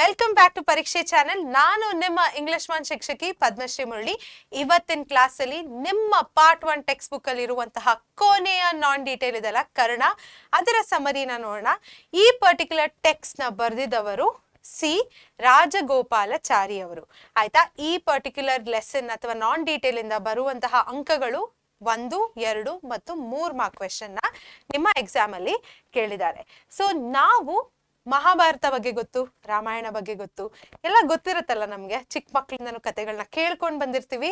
Welcome back to ಪರೀಕ್ಷೆ channel. ನಾನು ನಿಮ್ಮ ಇಂಗ್ಲಿಷ್ ಒನ್ ಶಿಕ್ಷಕಿ ಪದ್ಮಶ್ರೀ ಮುರಳಿ. ಇವತ್ತಿನ ಕ್ಲಾಸ್ ಅಲ್ಲಿ ನಿಮ್ಮ ಪಾರ್ಟ್ 1 ಟೆಕ್ಸ್ಟ್ ಬುಕ್ ಅಲ್ಲಿ ಇರುವಂತಹ ಕೊನೆಯ ನಾನ್ ಡೀಟೇಲ್ ಇದೆಲ್ಲ ಕರ್ಣ, ಅದರ ಸಮರಿನ ನೋಡೋಣ. ಈ ಪರ್ಟಿಕ್ಯುಲರ್ ಟೆಕ್ಸ್ಟ್ ನ ಬರೆದಿದ್ದವರು ಸಿ ರಾಜಗೋಪಾಲಾಚಾರಿ ಅವರು. ಆಯ್ತಾ, ಈ ಪರ್ಟಿಕ್ಯುಲರ್ ಲೆಸನ್ ಅಥವಾ ನಾನ್ ಡೀಟೇಲ್ ಇಂದ ಬರುವಂತಹ ಅಂಕಗಳು 1, 2 ಮತ್ತು 3 ಮಾರ್ಕ್ ಕ್ವೆಶ್ಚನ್ ನ ನಿಮ್ಮ ಎಕ್ಸಾಮ್ ಅಲ್ಲಿ ಕೇಳಿದ್ದಾರೆ. ಸೊ ನಾವು ಮಹಾಭಾರತ ಬಗ್ಗೆ ಗೊತ್ತು, ರಾಮಾಯಣ ಬಗ್ಗೆ ಗೊತ್ತು, ಎಲ್ಲ ಗೊತ್ತಿರುತ್ತಲ್ಲ ನಮ್ಗೆ. ಚಿಕ್ಕ ಮಕ್ಕಳಿಂದನೂ ಕಥೆಗಳನ್ನ ಕೇಳ್ಕೊಂಡು ಬಂದಿರ್ತೀವಿ.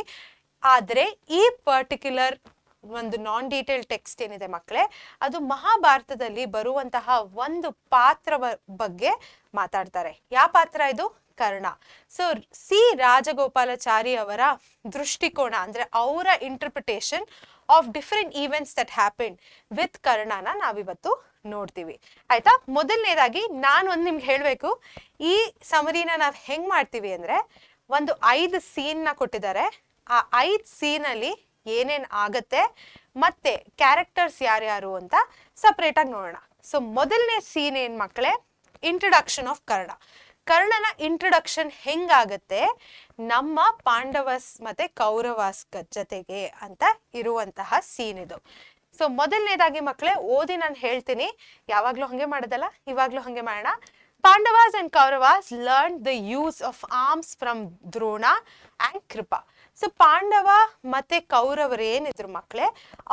ಆದ್ರೆ ಈ ಪರ್ಟಿಕ್ಯುಲರ್ ಒಂದು ನಾನ್ ಡೀಟೇಲ್ ಟೆಕ್ಸ್ಟ್ ಏನಿದೆ ಮಕ್ಕಳೇ, ಅದು ಮಹಾಭಾರತದಲ್ಲಿ ಬರುವಂತಹ ಒಂದು ಪಾತ್ರ ಬಗ್ಗೆ ಮಾತಾಡ್ತಾರೆ. ಯಾವ ಪಾತ್ರ ಇದು? ಕರ್ಣ. ಸೊ ಸಿ ರಾಜಗೋಪಾಲಾಚಾರಿ ಅವರ ದೃಷ್ಟಿಕೋನ ಅಂದ್ರೆ ಅವರ interpretation of different events that happen with ಕರ್ಣನ ನಾವಿವತ್ತು ನೋಡ್ತೀವಿ. ಆಯ್ತಾ, ಮೊದಲನೇದಾಗಿ ನಾನು ಒಂದು ನಿಮ್ಗೆ ಹೇಳ್ಬೇಕು, ಈ ಸಮರಿನ ನಾವ್ ಹೆಂಗ್ ಮಾಡ್ತೀವಿ ಅಂದ್ರೆ, ಒಂದು 5 ಸೀನ್ ನ ಕೊಟ್ಟಿದ್ದಾರೆ. ಆ 5 ಸೀನ್ ಅಲ್ಲಿ ಏನೇನ್ ಆಗತ್ತೆ ಮತ್ತೆ ಕ್ಯಾರೆಕ್ಟರ್ಸ್ ಯಾರ್ಯಾರು ಅಂತ ಸಪರೇಟ್ ಆಗಿ ನೋಡೋಣ. ಸೊ ಮೊದಲನೇ ಸೀನ್ ಏನ್ ಮಕ್ಕಳೇ? Introduction of Karna. ಕರ್ಣನ ಇಂಟ್ರೊಡಕ್ಷನ್ ಹೆಂಗಾಗತ್ತೆ ನಮ್ಮ ಪಾಂಡವಸ್ ಮತ್ತೆ ಕೌರವಾಸ್ ಜೊತೆಗೆ ಅಂತ ಇರುವಂತಹ ಸೀನ್ ಇದು. ಸೊ ಮೊದಲನೇದಾಗಿ ಮಕ್ಕಳೇ ಓದಿ ನಾನು ಹೇಳ್ತೀನಿ, ಯಾವಾಗ್ಲೂ ಹಂಗೆ ಮಾಡೋದಲ್ಲ, ಇವಾಗ್ಲೂ ಹಂಗೆ ಮಾಡೋಣ. Pandavas and Kauravas learn the use of arms from Drona and Kripa. So Pandava ಮತ್ತೆ ಕೌರವರು ಏನಿದ್ರು ಮಕ್ಕಳೇ,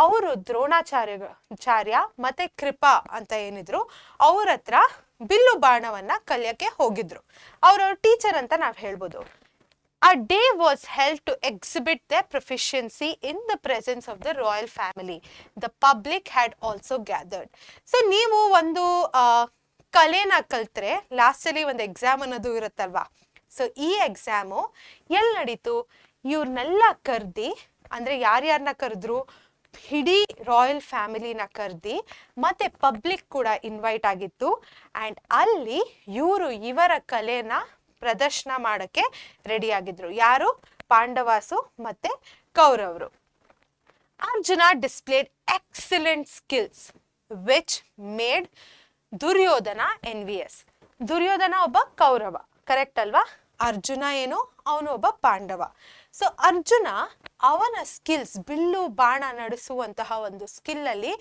ಅವರು ದ್ರೋಣಾಚಾರ್ಯ ಮತ್ತೆ ಕೃಪಾ ಅಂತ ಏನಿದ್ರು ಅವ್ರ ಹತ್ರ ಬಿಲ್ಲು ಬಾಣವನ್ನ ಕಲಿಯಕ್ಕೆ ಹೋಗಿದ್ರು. ಅವ್ರವ್ರ ಟೀಚರ್ ಅಂತ ನಾವ್ ಹೇಳ್ಬೋದು. A day was held to exhibit their proficiency in the presence of the royal family. The public had also gathered. So ನೀವು ಒಂದು ಕಲೆನ ಕಲ್ತ್ರೆ ಲಾಸ್ಟ್ ಅಲ್ಲಿ ಒಂದು ಎಕ್ಸಾಮ್ ಅನ್ನೋದು ಇರುತ್ತಲ್ವಾ. ಸೊ ಈ ಎಕ್ಸಾಮು ಎಲ್ಲಿ ನಡೀತು? ಇವ್ರನ್ನೆಲ್ಲ ಕರ್ದಿ, ಅಂದ್ರೆ ಯಾರ್ಯಾರನ್ನ ಕರೆದ್ರು? ಇಡೀ ರಾಯಲ್ ಫ್ಯಾಮಿಲಿನ ಕರ್ದಿ ಮತ್ತೆ ಪಬ್ಲಿಕ್ ಕೂಡ ಇನ್ವೈಟ್ ಆಗಿತ್ತು. ಅಂಡ್ ಅಲ್ಲಿ ಇವರ ಕಲೆನ ಪ್ರದರ್ಶನ ಮಾಡಕ್ಕೆ ರೆಡಿ ಆಗಿದ್ರು. ಯಾರು? ಪಾಂಡವಾಸು ಮತ್ತೆ ಕೌರವರು. Arjuna displayed excellent skills which made Duryodhana envious. Duryodhana ಒಬ್ಬ ಕೌರವ, ಕರೆಕ್ಟ್ ಅಲ್ವಾ? ಅರ್ಜುನ ಏನು? ಅವನು ಒಬ್ಬ ಪಾಂಡವ. ಸೊ ಅರ್ಜುನ ಅವನ ಸ್ಕಿಲ್ಸ್, ಬಿಲ್ಲು ಬಾಣ ನಡೆಸುವಂತಹ ಒಂದು ಸ್ಕಿಲ್ ಅಲ್ಲಿ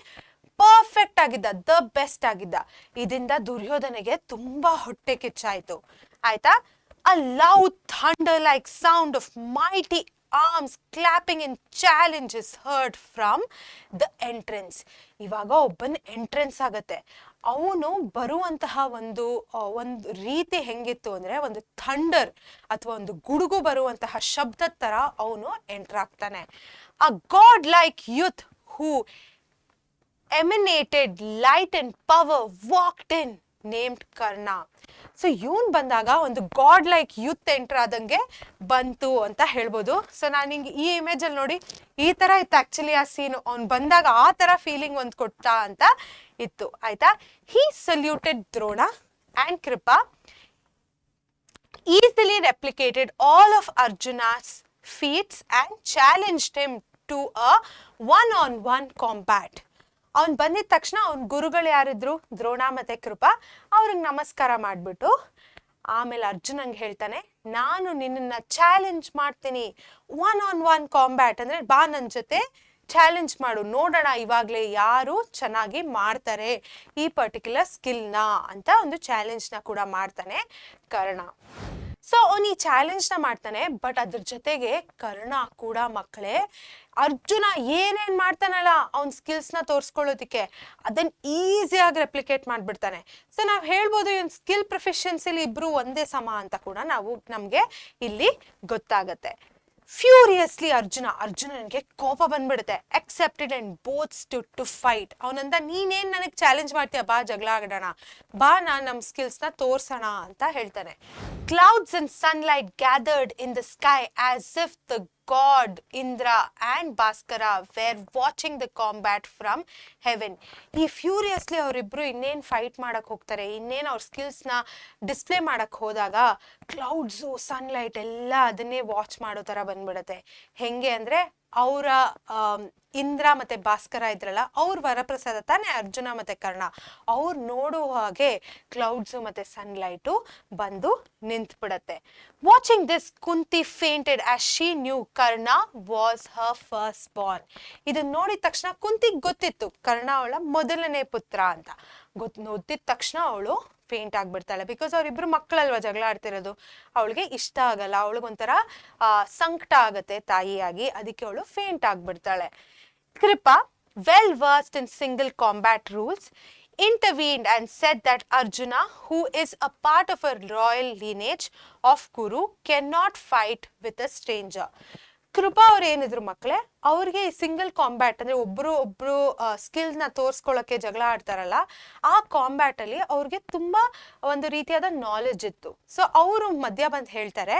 ಪರ್ಫೆಕ್ಟ್ ಆಗಿದ್ದ, ದ ಬೆಸ್ಟ್ ಆಗಿದ್ದ. ಇದರಿಂದ ದುರ್ಯೋಧನಿಗೆ ತುಂಬಾ ಹೊಟ್ಟೆ ಕಿಚ್ಚಾಯ್ತು. ಆಯ್ತಾ? A loud thunder-like sound of mighty arms clapping in challenge is heard from the entrance. ಇವಾಗ ಒಬ್ಬನ ಎಂಟ್ರೆನ್ಸ್ ಆಗತ್ತೆ. ಅವನು ಬರುವಂತಹ ಒಂದು ರೀತಿ ಹೆಂಗಿತ್ತು ಅಂದ್ರೆ, ಒಂದು ಥಂಡರ್ ಅಥವಾ ಒಂದು ಗುಡುಗು ಬರುವಂತಹ ಶಬ್ದದ ತರ ಅವನು ಎಂಟರ್ ಆಗ್ತಾನೆ. A god-like youth who emanated light and power walked in, named Karna. So ಇವನ್ ಬಂದಾಗ ಒಂದು ಗಾಡ್ ಲೈಕ್ ಯೂತ್ ಎಂಟರ್ ಆದಂಗೆ ಬಂತು ಅಂತ ಹೇಳ್ಬೋದು. ಸೊ ನಾನು ಹಿಂಗೆ ಈ ಇಮೇಜ್ ಅಲ್ಲಿ ನೋಡಿ, ಈ ತರ ಇತ್ತು ಆಕ್ಚುಲಿ ಆ ಸೀನು. ಅವ್ನ್ ಬಂದಾಗ ಆ ತರ ಫೀಲಿಂಗ್ ಒಂದು ಕೊಡ್ತಾ ಅಂತ ಇತ್ತು. ಆಯ್ತಾ? He saluted Drona and Kripa, easily replicated all of Arjuna's feats and challenged him to a 1-on-1 combat. ಅವ್ನ್ ಬಂದಿದ ತಕ್ಷಣ ಅವ್ನ ಗುರುಗಳು ಯಾರಿದ್ರು? ದ್ರೋಣ ಮತ್ತೆ ಕೃಪಾ. ಅವ್ರಿಗೆ ನಮಸ್ಕಾರ ಮಾಡ್ಬಿಟ್ಟು ಆಮೇಲೆ ಅರ್ಜುನಂಗೆ ಹೇಳ್ತಾನೆ, ನಾನು ನಿನ್ನ ಚಾಲೆಂಜ್ ಮಾಡ್ತೀನಿ. 1-on-1 ಕಾಂಬ್ಯಾಟ್ ಅಂದ್ರೆ ಬಾ ನನ್ ಜೊತೆ ಚಾಲೆಂಜ್ ಮಾಡು, ನೋಡೋಣ ಇವಾಗ್ಲೇ ಯಾರು ಚೆನ್ನಾಗಿ ಮಾಡ್ತಾರೆ ಈ ಪರ್ಟಿಕ್ಯುಲರ್ ಸ್ಕಿಲ್ನ ಅಂತ ಒಂದು ಚಾಲೆಂಜ್ ನ ಕೂಡ ಮಾಡ್ತಾನೆ ಕರ್ಣ. ಸೊ ಅವನು ಈ ಚಾಲೆಂಜ್ ನ ಮಾಡ್ತಾನೆ. ಬಟ್ ಅದ್ರ ಜೊತೆಗೆ ಕರ್ಣ ಕೂಡ ಮಕ್ಕಳೇ, ಅರ್ಜುನ ಏನೇನ್ ಮಾಡ್ತಾನಲ್ಲ ಅವನ್ ಸ್ಕಿಲ್ಸ್ ನ ತೋರ್ಸ್ಕೊಳ್ಳೋದಿಕ್ಕೆ, ಅದನ್ನ ಈಸಿಯಾಗಿ ರೆಪ್ಲಿಕೇಟ್ ಮಾಡ್ಬಿಡ್ತಾನೆ. ಸೊ ನಾವ್ ಹೇಳ್ಬೋದು ಇವನ್ ಸ್ಕಿಲ್ ಪ್ರೊಫಿಷಿಯನ್ಸಿಲಿ ಇಬ್ರು ಒಂದೇ ಸಮ ಅಂತ ಕೂಡ ನಮ್ಗೆ ಇಲ್ಲಿ ಗೊತ್ತಾಗತ್ತೆ. ಫ್ಯೂರಿಯಸ್ಲಿ ಅರ್ಜುನನ್ಗೆ ಕೋಪ ಬಂದ್ಬಿಡುತ್ತೆ. accepted and both stood to fight. ಅವನಂದ, ನೀನೇನ್ ನನಗ್ ಚಾಲೆಂಜ್ ಮಾಡ್ತೀಯ, ಬಾ ಜಗಳ ಆಡೋಣ, ಬಾ ನಮ್ ಸ್ಕಿಲ್ಸ್ ನ ತೋರ್ಸೋಣ ಅಂತ ಹೇಳ್ತಾನೆ. Clouds and sunlight gathered in the sky as if the God Indra and Bhaskara were watching the combat from heaven. ಈ ಫ್ಯೂರಿಯಸ್ಲಿ ಅವರಿಬ್ರು ಇನ್ನೇನ್ ಫೈಟ್ ಮಾಡಕ್ ಹೋಗ್ತಾರೆ, ಇನ್ನೇನ್ ಅವ್ರ ಸ್ಕಿಲ್ಸ್ ನ ಡಿಸ್ಪ್ಲೇ ಮಾಡಕ್ ಹೋದಾಗ ಕ್ಲೌಡ್ಸು ಸನ್ಲೈಟ್ ಎಲ್ಲ ಅದನ್ನೇ ವಾಚ್ ಮಾಡೋ ತರ ಬಂದ್ಬಿಡತ್ತೆ. ಹೆಂಗೆ ಅಂದ್ರೆ ಅವರ ಇಂದ್ರ ಮತ್ತೆ ಭಾಸ್ಕರ ಇದ್ರಲ್ಲ, ಅವ್ರ ವರಪ್ರಸಾದ ತಾನೇ ಅರ್ಜುನ ಮತ್ತೆ ಕರ್ಣ. ಅವ್ರು ನೋಡುವ ಹಾಗೆ ಕ್ಲೌಡ್ಸ್ ಮತ್ತೆ ಸನ್ಲೈಟು ಬಂದು ನಿಂತ್ಬಿಡತ್ತೆ. Watching this Kunti fainted as she knew Karna was her first born. ಇದನ್ನ ನೋಡಿದ ತಕ್ಷಣ ಕುಂತಿಗೆ ಗೊತ್ತಿತ್ತು ಕರ್ಣ ಅವಳ ಮೊದಲನೇ ಪುತ್ರ ಅಂತ. ನೋಡಿದ ತಕ್ಷಣ ಅವಳು ಫೇಂಟ್ ಆಗ್ಬಿಡ್ತಾಳೆ. ಬಿಕಾಸ್ ಅವ್ರಿಬ್ರು ಮಕ್ಕಳಲ್ವಾ ಜಗಳ ಆಡ್ತಿರೋದು, ಅವಳಿಗೆ ಇಷ್ಟ ಆಗಲ್ಲ, ಅವಳಿಗೊಂಥರ ಸಂಕಟ ಆಗತ್ತೆ ತಾಯಿಯಾಗಿ, ಅದಕ್ಕೆ ಅವಳು ಫೇಂಟ್ ಆಗ್ಬಿಡ್ತಾಳೆ. Kripa, well versed in single combat rules, intervened and said that Arjuna, who is a part of a royal lineage of Kuru, cannot fight with a stranger. ಕೃಪಾ ಅವ್ರು ಏನಿದ್ರು ಮಕ್ಕಳೇ, ಅವ್ರಿಗೆ ಸಿಂಗಲ್ ಕಾಂಬ್ಯಾಟ್ ಅಂದ್ರೆ ಒಬ್ರು ಸ್ಕಿಲ್ನ ತೋರ್ಸ್ಕೊಳ್ಳೋಕೆ ಜಗಳ ಆಡ್ತಾರಲ್ಲ, ಆ ಕಾಂಬ್ಯಾಟ್ ಅಲ್ಲಿ ಅವ್ರಿಗೆ ತುಂಬಾ ಒಂದು ರೀತಿಯಾದ ನಾಲೆಜ್ ಇತ್ತು. ಸೊ ಅವರು ಮಧ್ಯ ಬಂದು ಹೇಳ್ತಾರೆ,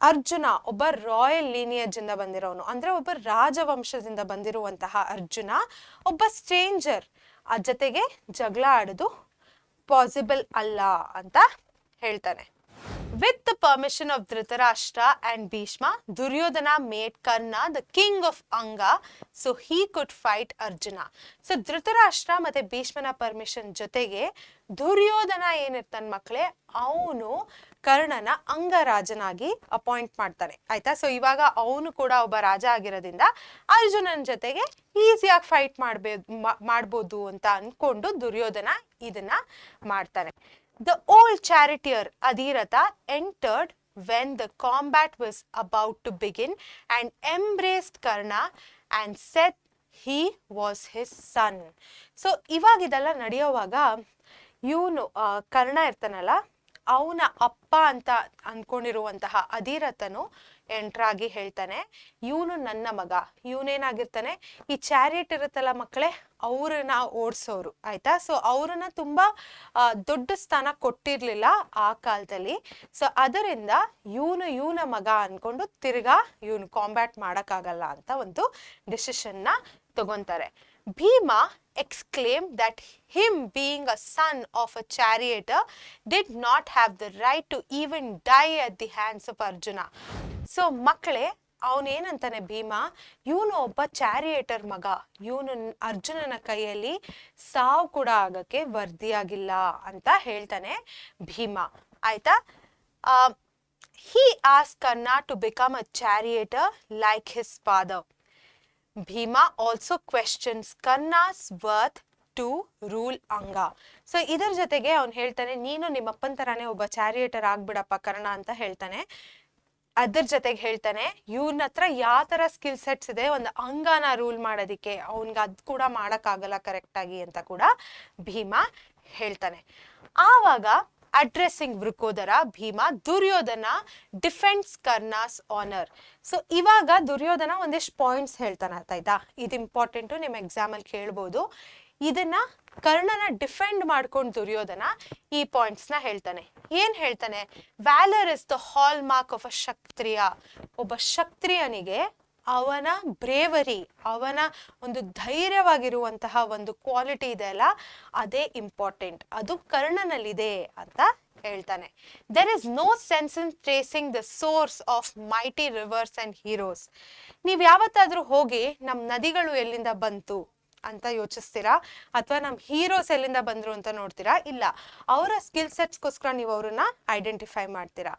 ಅರ್ಜುನ ಒಬ್ಬ ರಾಯಲ್ ಲೀನಿಯೇಜ್ ಇಂದ ಬಂದಿರೋನು, ಅಂದ್ರೆ ಒಬ್ಬ ರಾಜವಂಶದಿಂದ ಬಂದಿರುವಂತಹ ಅರ್ಜುನ ಒಬ್ಬ ಸ್ಟ್ರೇಂಜರ್ ಆ ಜೊತೆಗೆ ಜಗಳ ಆಡೋದು ಪಾಸಿಬಲ್ ಅಲ್ಲ ಅಂತ ಹೇಳ್ತಾನೆ. With the permission of Dhritarashtra and Bhishma, Duryodhana made Karna the king of Anga so he could fight Arjuna. So Dhritarashtra ಮತ್ತೆ ಭೀಷ್ಮನ ಪರ್ಮಿಷನ್ ಜೊತೆಗೆ ದುರ್ಯೋಧನ ಏನಿರ್ತಾನೆ ಮಕ್ಕಳೇ, ಅವನು ಕರ್ಣನ ಅಂಗರಾಜನಾಗಿ ಅಪಾಯಿಂಟ್ ಮಾಡ್ತಾನೆ. ಆಯ್ತಾ? ಸೊ ಇವಾಗ ಅವನು ಕೂಡ ಒಬ್ಬ ರಾಜ ಆಗಿರೋದ್ರಿಂದ ಅರ್ಜುನನ ಜೊತೆಗೆ ಈಸಿಯಾಗಿ ಫೈಟ್ ಮಾಡ್ಬೋದು ಅಂತ ಅನ್ಕೊಂಡು ದುರ್ಯೋಧನ ಇದನ್ನ ಮಾಡ್ತಾನೆ. The old charioteer Adhiratha entered when the combat was about to begin and embraced Karna and said he was his son. So ಇವಾಗ ಇದೆಲ್ಲ ನಡೆಯುವಾಗ ಇವನು ಕರ್ಣ ಇರ್ತಾನಲ್ಲ, ಅವನ ಅಪ್ಪ ಅಂತ ಅನ್ಕೊಂಡಿರುವಂತಹ ಅಧಿರಥನು ಎಂಟ್ರಾಗಿ ಹೇಳ್ತಾನೆ, ಇವನು ನನ್ನ ಮಗ. ಇವನೇನಾಗಿರ್ತಾನೆ, ಈ ಚಾರಿಯಟ್ ಇರುತ್ತಲ್ಲ ಮಕ್ಕಳೇ, ಅವ್ರನ್ನ ಓಡಿಸೋರು. ಆಯ್ತಾ? ಸೊ ಅವ್ರನ್ನ ತುಂಬಾ ದೊಡ್ಡ ಸ್ಥಾನ ಕೊಟ್ಟಿರ್ಲಿಲ್ಲ ಆ ಕಾಲದಲ್ಲಿ. ಸೊ ಅದರಿಂದ ಇವನ ಮಗ ಅನ್ಕೊಂಡು ತಿರ್ಗಾ ಇವನು ಕಾಂಬ್ಯಾಟ್ ಮಾಡಕ್ಕಾಗಲ್ಲ ಅಂತ ಒಂದು ಡಿಸಿಷನ್ ನ ತಗೊಂತಾರೆ. Bhima exclaimed that him being a son of a charioteer did not have the right to even die at the hands of Arjuna. So ಮಕ್ಕಳೇ, ಅವನೇನಂತಾನೆ ಭೀಮಾ, ಇವನು ಒಬ್ಬ ಚಾರಿಯೇಟರ್ ಮಗ, ಇವನು ಅರ್ಜುನನ ಕೈಯಲ್ಲಿ ಸಾವು ಕೂಡ ಆಗಕ್ಕೆ ವರ್ದಿಯಾಗಿಲ್ಲ ಅಂತ ಹೇಳ್ತಾನೆ ಭೀಮಾ. ಆಯ್ತಾ? He asked Karna to become a charioteer like his father. Bhima also questions Karna's worth to rule Anga. So ಇದರ ಜೊತೆಗೆ ಅವ್ನು ಹೇಳ್ತಾನೆ, ನೀನು ನಿಮ್ಮಪ್ಪನ ತರಾನೇ ಒಬ್ಬ ಚಾರಿಯೇಟರ್ ಆಗ್ಬಿಡಪ್ಪ ಕರ್ಣ ಅಂತ ಹೇಳ್ತಾನೆ. ಅದ್ರ ಜೊತೆಗೆ ಹೇಳ್ತಾನೆ, ಇವನ ಹತ್ರ ಯಾವ ತರ ಸ್ಕಿಲ್ ಸೆಟ್ಸ್ ಇದೆ ಒಂದು ಅಂಗನ ರೂಲ್ ಮಾಡೋದಿಕ್ಕೆ, ಅವನ್ಗೆ ಅದ್ ಕೂಡ ಮಾಡಕ್ಕಾಗಲ್ಲ ಕರೆಕ್ಟ್ ಆಗಿ ಅಂತ ಕೂಡ ಭೀಮಾ ಹೇಳ್ತಾನೆ. ಆವಾಗ addressing Vrikodara Bhima Duryodhana defends Karna's honour. So ಇವಾಗ ದುರ್ಯೋಧನ ಒಂದಿಷ್ಟು ಪಾಯಿಂಟ್ಸ್ ಹೇಳ್ತಾನೆ. ಆಯ್ತಾ? ಇದು ಇಂಪಾರ್ಟೆಂಟು, ನಿಮ್ಮ ಎಕ್ಸಾಮ್ ಅಲ್ಲಿ ಕೇಳ್ಬೋದು. ಇದನ್ನ ಕರ್ಣನ ಡಿಫೆಂಡ್ ಮಾಡ್ಕೊಂಡು ದುರ್ಯೋಧನ ಈ ಪಾಯಿಂಟ್ಸ್ ನ ಹೇಳ್ತಾನೆ. ಏನ್ ಹೇಳ್ತಾನೆ? Valour is the hallmark of a Kshatriya. ಒಬ್ಬ ಕ್ಷತ್ರಿಯನಿಗೆ ಅವನ ಬ್ರೇವರಿ, ಅವನ ಒಂದು ಧೈರ್ಯವಾಗಿರುವಂತಹ ಒಂದು ಕ್ವಾಲಿಟಿ ಇದೆ ಅಲ್ಲ, ಅದೇ ಇಂಪಾರ್ಟೆಂಟ್, ಅದು ಕರ್ಣನಲ್ಲಿದೆ ಅಂತ ಹೇಳ್ತಾನೆ. There is no sense in tracing the source of mighty rivers and heroes. ನೀವ್ ಯಾವತ್ತಾದ್ರೂ ಹೋಗಿ ನಮ್ ನದಿಗಳು ಎಲ್ಲಿಂದ ಬಂತು ಅಂತ ಯೋಚಿಸ್ತೀರಾ, ಅಥವಾ ನಮ್ ಹೀರೋಸ್ ಎಲ್ಲಿಂದ ಬಂದ್ರು ಅಂತ ನೋಡ್ತೀರಾ? ಇಲ್ಲ, ಅವರ ಸ್ಕಿಲ್ ಸೆಟ್ಸ್ಗೋಸ್ಕರ ನೀವು ಅವ್ರನ್ನ ಐಡೆಂಟಿಫೈ ಮಾಡ್ತೀರಾ.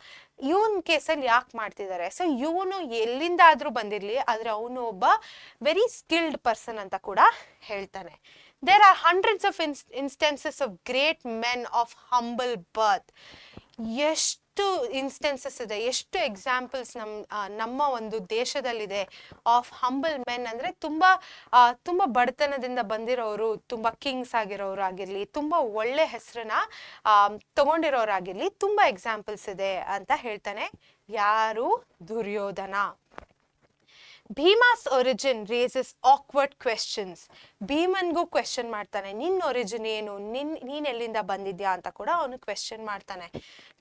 ಇವನ್ ಕೇಸಲ್ಲಿ ಯಾಕೆ ಮಾಡ್ತಿದ್ದಾರೆ? ಸೊ ಇವನು ಎಲ್ಲಿಂದ ಆದ್ರೂ ಬಂದಿರ್ಲಿ, ಆದ್ರೆ ಅವನು ಒಬ್ಬ ವೆರಿ ಸ್ಕಿಲ್ಡ್ ಪರ್ಸನ್ ಅಂತ ಕೂಡ ಹೇಳ್ತಾನೆ. There are hundreds of instances of great men of humble birth. ಎಷ್ಟು ಇನ್ಸ್ಟೆನ್ಸಸ್ ಇದೆ, ಎಷ್ಟು ಎಕ್ಸಾಂಪಲ್ಸ್ ನಮ್ಮ ಒಂದು ದೇಶದಲ್ಲಿದೆ ಆಫ್ ಹಂಬಲ್ ಮೆನ್. ಅಂದ್ರೆ ತುಂಬಾ ಬಡತನದಿಂದ ಬಂದಿರೋರು, ತುಂಬಾ ಕಿಂಗ್ಸ್ ಆಗಿರೋರು ಆಗಿರ್ಲಿ, ತುಂಬಾ ಒಳ್ಳೆ ಹೆಸರನ್ನ ತಗೊಂಡಿರೋರಾಗಿರ್ಲಿ, ತುಂಬಾ ಎಕ್ಸಾಂಪಲ್ಸ್ ಇದೆ ಅಂತ ಹೇಳ್ತಾನೆ. ಯಾರು? Duryodhana. Bhima's origin raises awkward questions. ಭೀಮನ್ಗೂ ಕ್ವೆಶ್ಚನ್ ಮಾಡ್ತಾನೆ, ನಿನ್ನ ಒರಿಜಿನ್ ಏನು, ನೀನ್ ಎಲ್ಲಿಂದ ಬಂದಿದ್ಯಾ ಅಂತ ಕೂಡ ಅವನು ಕ್ವೆಶ್ಚನ್ ಮಾಡ್ತಾನೆ.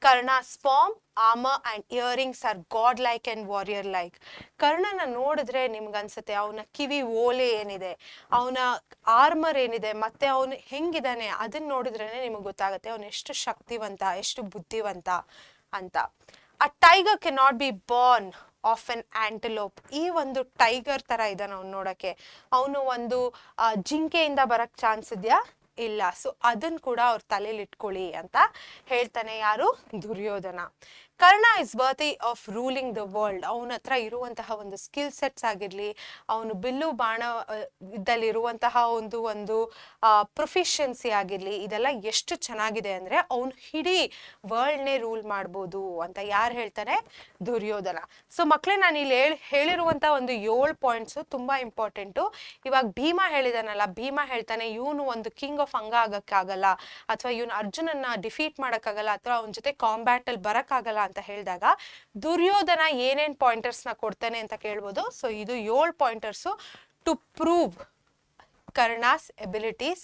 Karna's form, armor and earrings are godlike and warrior like. ಕರ್ಣನ ನೋಡಿದ್ರೆ ನಿಮ್ಗನ್ಸುತ್ತೆ ಅವನ ಕಿವಿ ಓಲೆ ಏನಿದೆ, ಅವನ ಆರ್ಮರ್ ಏನಿದೆ, ಮತ್ತೆ ಅವನು ಹೆಂಗಿದಾನೆ ಅದನ್ನ ನೋಡಿದ್ರೇನೆ ನಿಮಗೆ ಗೊತ್ತಾಗುತ್ತೆ ಅವನು ಎಷ್ಟು ಶಕ್ತಿವಂತ, ಎಷ್ಟು ಬುದ್ಧಿವಂತ ಅಂತ. A tiger cannot be born of an antelope. ಈ ಒಂದು ಟೈಗರ್ ತರ ಇದ್ದಾನೆ ಅವ್ನು ನೋಡಕ್ಕೆ. ಅವನು ಒಂದು ಜಿಂಕೆಯಿಂದ ಬರಕ್ ಚಾನ್ಸ್ ಇದೆಯಾ? ಇಲ್ಲ. ಸೊ ಅದನ್ನ ಕೂಡ ಅವ್ರ ತಲೆಯಲ್ಲಿ ಇಟ್ಕೊಳ್ಳಿ ಅಂತ ಹೇಳ್ತಾನೆ ಯಾರು? Duryodhana. Karna is worthy of ruling the world. ಅವನ ಹತ್ರ ಇರುವಂತಹ ಒಂದು ಸ್ಕಿಲ್ ಸೆಟ್ಸ್ ಆಗಿರ್ಲಿ, ಅವನು ಬಿಲ್ಲು ಬಾಣ ಇದ್ದಲ್ಲಿರುವಂತಹ ಒಂದು ಪ್ರೊಫಿಷಿಯನ್ಸಿ ಆಗಿರ್ಲಿ, ಇದೆಲ್ಲ ಎಷ್ಟು ಚೆನ್ನಾಗಿದೆ ಅಂದ್ರೆ ಅವನು ಇಡೀ ವರ್ಲ್ಡ್ನೇ ರೂಲ್ ಮಾಡ್ಬೋದು ಅಂತ ಯಾರು ಹೇಳ್ತಾನೆ? ದುರ್ಯೋಧನ. ಸೊ ಮಕ್ಳೇ, ನಾನು ಇಲ್ಲಿ ಹೇಳಿರುವಂತ ಒಂದು 7 ಪಾಯಿಂಟ್ಸ್ ತುಂಬಾ ಇಂಪಾರ್ಟೆಂಟು. ಇವಾಗ ಭೀಮ ಹೇಳಿದಾನಲ್ಲ, ಭೀಮ ಹೇಳ್ತಾನೆ ಇವನು ಒಂದು ಕಿಂಗ್ ಆಫ್ ಅಂಗ ಆಗಕ್ಕಾಗಲ್ಲ, ಅಥವಾ ಇವನು ಅರ್ಜುನನ್ನ ಡಿಫೀಟ್ ಮಾಡಕ್ಕಾಗಲ್ಲ, ಅಥವಾ ಅವನ ಜೊತೆ ಕಾಂಬ್ಯಾಟ್ ಅಲ್ಲಿ ಬರಕ್ಕಾಗಲ್ಲ ಅಂತ ಹೇಳಿದಾಗ ದುರ್ಯೋಧನ ಏನೇನ್ ಪಾಯಿಂಟರ್ಸ್ ನ ಕೊಡ್ತಾನೆ ಅಂತ ಕೇಳ್ಬೋದು. ಸೊ ಇದು 7 pointers to prove Karna's abilities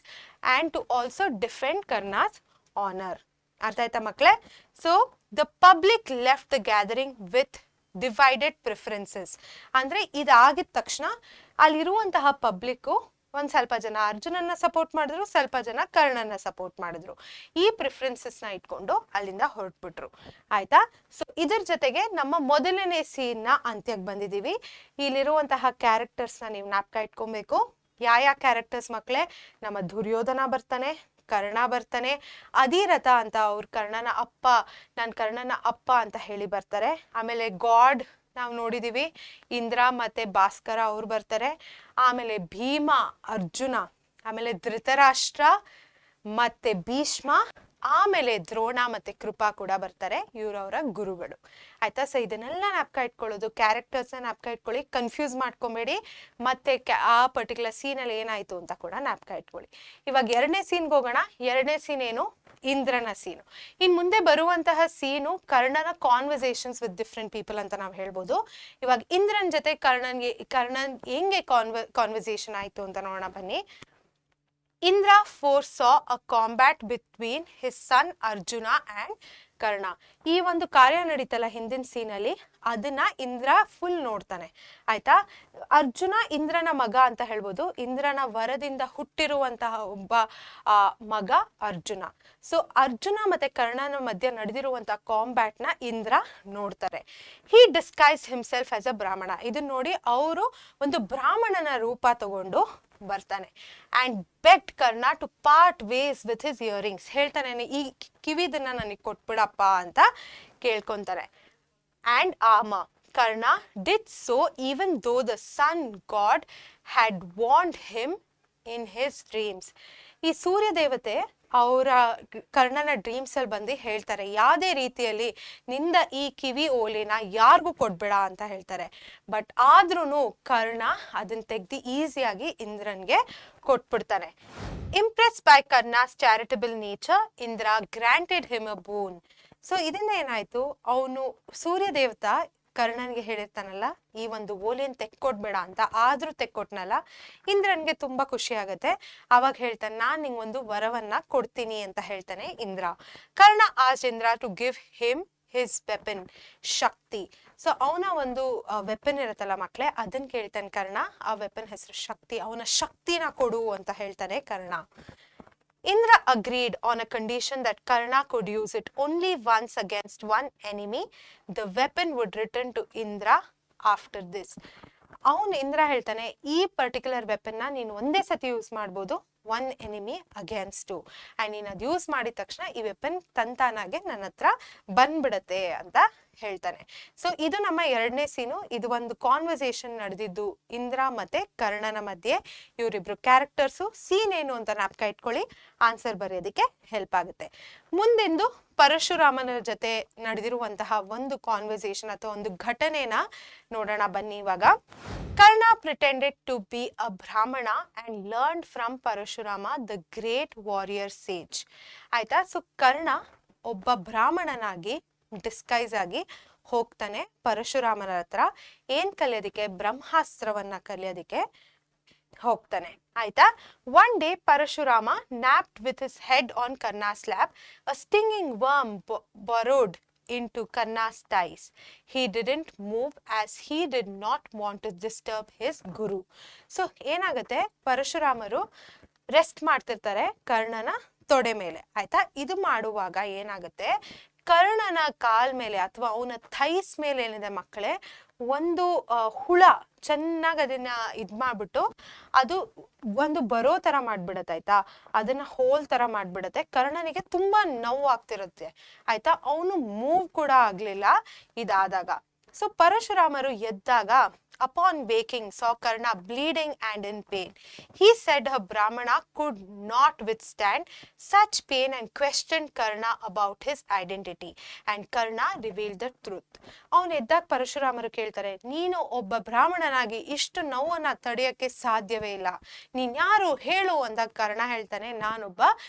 and to also defend Karna's honour. ಅರ್ಥ ಆಯ್ತಾ ಮಕ್ಳೇ? So the public left the gathering with divided preferences. ಅಂದ್ರೆ ಇದಾಗಿದ ತಕ್ಷಣ ಅಲ್ಲಿರುವಂತಹ ಪಬ್ಲಿಕ್ ಒಂದ್ ಸ್ವಲ್ಪ ಜನ ಅರ್ಜುನನ್ನ ಸಪೋರ್ಟ್ ಮಾಡಿದ್ರು, ಸ್ವಲ್ಪ ಜನ ಕರ್ಣನ ಸಪೋರ್ಟ್ ಮಾಡಿದ್ರು. ಈ ಪ್ರಿಫರೆನ್ಸಸ್ ನ ಇಟ್ಕೊಂಡು ಅಲ್ಲಿಂದ ಹೊರಟ್ಬಿಟ್ರು. ಆಯ್ತಾ? ಸೊ ಇದ್ರ ಜೊತೆಗೆ ನಮ್ಮ ಮೊದಲನೇ ಸೀನ್ ನ ಅಂತ್ಯಕ್ಕೆ ಬಂದಿದೀವಿ. ಇಲ್ಲಿರುವಂತಹ ಕ್ಯಾರೆಕ್ಟರ್ಸ್ ನ ನೀವು ಜ್ಞಾಪಕ ಇಟ್ಕೊಬೇಕು. ಯಾವ ಕ್ಯಾರೆಕ್ಟರ್ಸ್ ಮಕ್ಳೇ? ನಮ್ಮ ದುರ್ಯೋಧನ ಬರ್ತಾನೆ, ಕರ್ಣ ಬರ್ತಾನೆ, ಅಧಿರಥ ಅಂತ ಅವ್ರ ಕರ್ಣನ ಅಪ್ಪ, ನಾನ್ ಕರ್ಣನ ಅಪ್ಪ ಅಂತ ಹೇಳಿ ಬರ್ತಾರೆ. ಆಮೇಲೆ ಗಾಡ್ ನಾವು ನೋಡಿದೀವಿ, ಇಂದ್ರ ಮತ್ತೆ ಭಾಸ್ಕರ ಅವ್ರು ಬರ್ತಾರೆ. ಆಮೇಲೆ ಭೀಮ, ಅರ್ಜುನ, ಆಮೇಲೆ ಧೃತರಾಷ್ಟ್ರ ಮತ್ತೆ ಭೀಷ್ಮ, ಆಮೇಲೆ ದ್ರೋಣ ಮತ್ತೆ ಕೃಪಾ ಕೂಡ ಬರ್ತಾರೆ. ಇವ್ರವರ ಗುರುಗಳು. ಆಯ್ತಾ? ಸೊ ಇದನ್ನೆಲ್ಲ ಜ್ಞಾಪಕ ಇಟ್ಕೊಳ್ಳೋದು, ಕ್ಯಾರೆಕ್ಟರ್ಸ್ ಜ್ಞಾಪಕ ಇಟ್ಕೊಳ್ಳಿ, ಕನ್ಫ್ಯೂಸ್ ಮಾಡ್ಕೊಬೇಡಿ. ಮತ್ತೆ ಆ ಪರ್ಟಿಕ್ಯುಲರ್ ಸೀನ್ ಅಲ್ಲಿ ಏನಾಯ್ತು ಅಂತ ಕೂಡ ಜ್ಞಾಪಕ ಇಟ್ಕೊಳ್ಳಿ. ಇವಾಗ 2ನೇ ಸೀನ್ಗೆ ಹೋಗೋಣ. 2ನೇ ಸೀನ್ ಏನು? ಇಂದ್ರನ ಸೀನು. ಇನ್ ಮುಂದೆ ಬರುವಂತಹ ಸೀನು ಕರ್ಣನ ಕಾನ್ವರ್ಸೇಷನ್ಸ್ ವಿತ್ ಡಿಫ್ರೆಂಟ್ ಪೀಪಲ್ ಅಂತ ನಾವು ಹೇಳ್ಬೋದು. ಇವಾಗ ಇಂದ್ರನ್ ಜೊತೆ ಕರ್ಣನ್ ಹೆಂಗೆ ಕಾನ್ವರ್ಸೇಷನ್ ಆಯ್ತು ಅಂತ ನೋಡೋಣ ಬನ್ನಿ. Indra foresaw a combat between his son Arjuna and Karna. ಈ ಒಂದು ಕಾರ್ಯ ನಡೀತಲ್ಲ ಹಿಂದಿನ ಸೀನಲ್ಲಿ, ಅದನ್ನ ಇಂದ್ರ ಫುಲ್ ನೋಡ್ತಾನೆ. ಆಯ್ತಾ? ಅರ್ಜುನ ಇಂದ್ರನ ಮಗ ಅಂತ ಹೇಳ್ಬೋದು. ಇಂದ್ರನ ವರದಿಂದ ಹುಟ್ಟಿರುವಂತಹ ಒಬ್ಬ ಮಗ ಅರ್ಜುನ. ಸೊ ಅರ್ಜುನ ಮತ್ತೆ ಕರ್ಣನ ಮಧ್ಯೆ ನಡೆದಿರುವಂತಹ ಕಾಂಬ್ಯಾಟ್ ನ ಇಂದ್ರ ನೋಡ್ತಾರೆ. ಹಿ ಡಿಸ್ಕೈಸ್ ಹಿಮ್ಸೆಲ್ಫ್ ಆಸ್ ಅ ಬ್ರಾಹ್ಮಣ. ಇದನ್ನ ನೋಡಿ ಅವರು ಒಂದು ಬ್ರಾಹ್ಮಣನ ರೂಪ ತಗೊಂಡು ಬರ್ತಾನೆ. And begged Karna to part ways with his earrings. ಹೇಳ್ತಾನೆ, ಈ ಕಿವಿದನ್ನ ನನಗೆ ಕೊಟ್ಬಿಡಪ್ಪ ಅಂತ ಕೇಳ್ಕೊಂತಾರೆ. And Karna did so even though the sun god had warned him in his dreams. ಈ ಸೂರ್ಯ ದೇವತೆ ಅವರ ಕರ್ಣನ ಡ್ರೀಮ್ಸ್ ಅಲ್ಲಿ ಬಂದು ಹೇಳ್ತಾರೆ, ಯಾವುದೇ ರೀತಿಯಲ್ಲಿ ನಿಂದ ಈ ಕಿವಿ ಓಲೆನ ಯಾರಿಗೂ ಕೊಡ್ಬೇಡ ಅಂತ ಹೇಳ್ತಾರೆ. ಬಟ್ ಆದ್ರೂ ಕರ್ಣ ಅದನ್ನ ತೆಗ್ದು ಈಸಿಯಾಗಿ ಇಂದ್ರನ್ಗೆ ಕೊಟ್ಬಿಡ್ತಾನೆ. Impress by Karna's charitable nature, Indra granted him a boon. So ಇದರಿಂದ ಏನಾಯ್ತು, ಅವನು ಸೂರ್ಯ ದೇವತಾ ಕರ್ಣನ್ಗೆ ಹೇಳಿರ್ತಾನಲ್ಲ, ಈ ಒಂದು ಓಲೆನ್ ತೆಕ್ಕೊಡ್ಬೇಡ ಅಂತ, ಆದ್ರೂ ತೆಕ್ಕೊಟ್ನಲ್ಲ. ಇಂದ್ರನ್ಗೆ ತುಂಬಾ ಖುಷಿ ಆಗತ್ತೆ. ಅವಾಗ ಹೇಳ್ತಾನೆ, ನಾನ್ ನಿಂಗೆ ಒಂದು ವರವನ್ನ ಕೊಡ್ತೀನಿ ಅಂತ ಹೇಳ್ತಾನೆ Indra. Karna asked Indra to give him his weapon Shakti. So ಅವನ ಒಂದು ವೆಪನ್ ಇರುತ್ತಲ್ಲ ಮಕ್ಳೇ, ಅದನ್ನ ಕೇಳ್ತಾನೆ ಕರ್ಣ. ಆ ವೆಪನ್ ಹೆಸರು ಶಕ್ತಿ. ಅವನ ಶಕ್ತಿನ ಕೊಡು ಅಂತ ಹೇಳ್ತಾನೆ Karna. Indra agreed on a condition that Karna could use it only once against one enemy. The weapon would return to Indra after this. ಅವನು ಇಂದ್ರ ಹೇಳ್ತಾನೆ, ಈ ಪರ್ಟಿಕ್ಯುಲರ್ ವೆಪನ್ ನ ನೀನು ಒಂದೇ ಸತಿ ಯೂಸ್ ಮಾಡ್ಬೋದು, ಒನ್ ಎನಿಮಿ ಅಗೇನ್ಸ್ಟು. ಅಂಡ್ ನೀನು ಅದು ಯೂಸ್ ಮಾಡಿದ ತಕ್ಷಣ ಈ ವೆಪನ್ ತಂತಾನಾಗೆ ನನ್ನ ಹತ್ರ ಬಂದ್ಬಿಡತ್ತೆ ಅಂತ ಹೇಳ್ತಾನೆ. ಸೊ ಇದು ನಮ್ಮ 2ನೇ ಸೀನು. ಇದು ಒಂದು ಕಾನ್ವರ್ಸೇಷನ್ ನಡೆದಿದ್ದು ಇಂದ್ರ ಮತ್ತೆ ಕರ್ಣನ ಮಧ್ಯೆ. ಇವರಿಬ್ರು ಕ್ಯಾರೆಕ್ಟರ್ಸು. ಸೀನ್ ಏನು ಅಂತ ಜ್ಞಾಪಕ ಇಟ್ಕೊಳ್ಳಿ, ಆನ್ಸರ್ ಬರೆಯೋದಕ್ಕೆ ಹೆಲ್ಪ್ ಆಗುತ್ತೆ. ಮುಂದೆಂದು ಪರಶುರಾಮನ ಜೊತೆ ನಡೆದಿರುವಂತಹ ಒಂದು ಕಾನ್ವರ್ಸೇಷನ್ ಅಥವಾ ಒಂದು ಘಟನೆನ ನೋಡೋಣ ಬನ್ನಿ. ಇವಾಗ Karna pretended to be a Brahmin and learn from Parashurama the great warrior sage. ಆಯ್ತಾ? ಸೊ ಕರ್ಣ ಒಬ್ಬ ಬ್ರಾಹ್ಮಣನಾಗಿ ಡಿಸ್ಕೈಸ್ ಆಗಿ ಹೋಗ್ತಾನೆ ಪರಶುರಾಮನ ಹತ್ರ. ಏನ್ ಕಲಿಯೋದಿಕ್ಕೆ? ಬ್ರಹ್ಮಾಸ್ತ್ರವನ್ನ ಕಲಿಯೋದಿಕ್ಕೆ ಹೋಗ್ತಾನೆ. ಆಯ್ತಾ? One day Parashurama napped with his head on Karna's lap. A stinging worm burrowed into Karna's thighs. He didn't move as he did not want to disturb his guru. So ಏನಾಗುತ್ತೆ, ಪರಶುರಾಮರು ರೆಸ್ಟ್ ಮಾಡ್ತಿರ್ತಾರೆ ಕರ್ಣನ ತೊಡೆ ಮೇಲೆ. ಆಯ್ತಾ? ಇದು ಮಾಡುವಾಗ ಏನಾಗುತ್ತೆ, ಕರ್ಣನ ಕಾಲ್ ಮೇಲೆ ಅಥವಾ ಅವನ ಥೈಸ್ ಮೇಲೆ ಏನಿದೆ ಮಕ್ಕಳೇ, ಒಂದು ಹುಳ ಚೆನ್ನಾಗಿ ಅದನ್ನ ಮಾಡ್ಬಿಟ್ಟು ಅದು ಒಂದು ಬರೋ ತರ ಮಾಡ್ಬಿಡತ್ತೆ ಆಯ್ತಾ, ಅದನ್ನ ಹೋಲ್ ತರ ಮಾಡ್ಬಿಡತ್ತೆ. ಕರ್ಣನಿಗೆ ತುಂಬಾ ನೋವು ಆಗ್ತಿರುತ್ತೆ ಆಯ್ತಾ, ಅವನು ಮೂವ್ ಕೂಡ ಆಗ್ಲಿಲ್ಲ ಇದಾದಾಗ. ಸೊ ಪರಶುರಾಮರು ಎದ್ದಾಗ upon waking saw Karna bleeding and in pain. He said a Brahmana could not withstand such pain and questioned Karna about his identity, and Karna revealed the truth. ಅವನು ಎದ್ದಾಗ ಪರಶುರಾಮರು ಕೇಳ್ತಾರೆ, ನೀನು ಒಬ್ಬ ಬ್ರಾಹ್ಮಣನಾಗಿ ಇಷ್ಟು ನೋವನ್ನ ತಡೆಯಕ್ಕೆ ಸಾಧ್ಯವೇ ಇಲ್ಲ, ನೀನ್ ಯಾರು ಹೇಳು ಅಂದಾಗ ಕರ್ಣ ಹೇಳ್ತಾನೆ, ನಾನೊಬ್ಬ